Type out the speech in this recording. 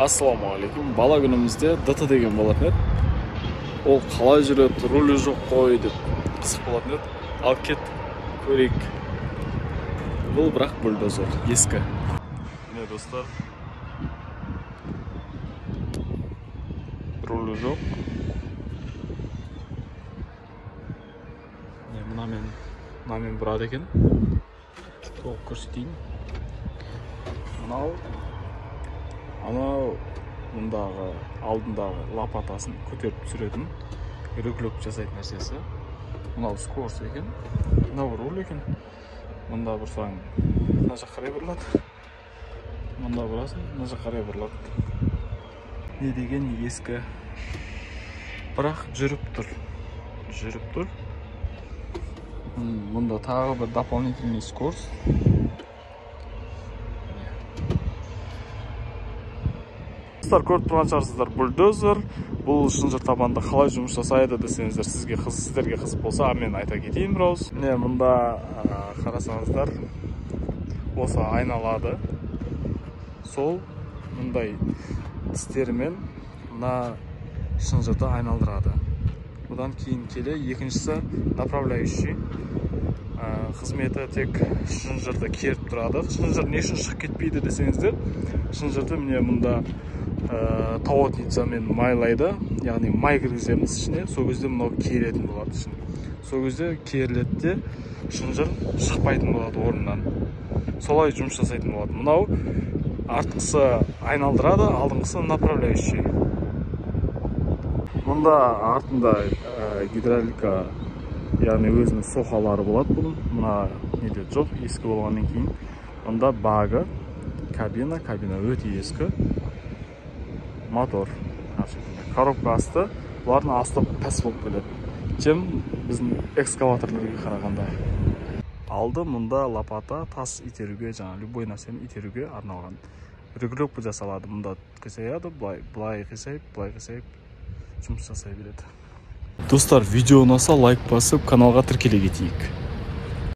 Ассалаумағалейкум. Бала күнімізде дата деген болатын еді. Ол қалай жүреді, рөлі жоқ қой деп қызық болатын еді. Ал кет көрейік. Бұл бірақ бульдозер, ескі. Міне достар, рөлі жоқ. Мынамен бұрады екен. Толық көрсетейін. Анау мұндағы алдындағы лопатасын көтеріп түсіретін рюкзак жасайтын нәрсесі. Мынау скорс екен. Мынау руль екен. Мұнда бұрсаң мына жаққа қарай бұрылады. Мұнда бұрасың, мына жаққа қарай бұрылады. Не деген ескі. Бірақ жүріп тұр. Мұнда тағы бір дополнительный скорс. Көріп тұрған шығарсыздар, бульдозер. Бұл шынжыр табанда қалай жұмыс жасайды десеңіздер, сіздерге қызық болса, мен айта кетейін бір ауыз. Міне мұнда қарасаңыздар, осы айналады. Сол мұндай тістерімен мына шынжырды айналдырады. Бұдан кейін келе екіншісі направляющий. Қызметі тек шынжырды керіп тұрады. Шынжыр не үшін шығып кетпейді десеңіздер, шынжырды міне мұнда таотницамен майлайды, яғни май кіргіземіз ішіне, сол кезде мынау керетін болады ішіне. Сол кезде керіледі де шынжыр шықпайтын болады орнынан. Солай жұмыс жасайтын болады. Мынау артқысы айналдырады, алдыңғысы направляющий. Мұнда артында гидравлика, яғни өзінің соқалары болады бұның. Мына неде жоқ, ескі болғаннан кейін. Мұнда багы, кабина өте ескі. Мотор, коробка асты, бұлардың асты пәс болып келеді. Чем біздің экскаваторларға қарағанда. Алды мұнда лопата тас итеруге, жаңа любой нәрсені итеруге арналған. Регулировка жасалады. Мұнда қисаяды, былай қисайып жұмыс жасай береді. Достар, видео ұнаса лайк басып, каналға тіркеле кетейік.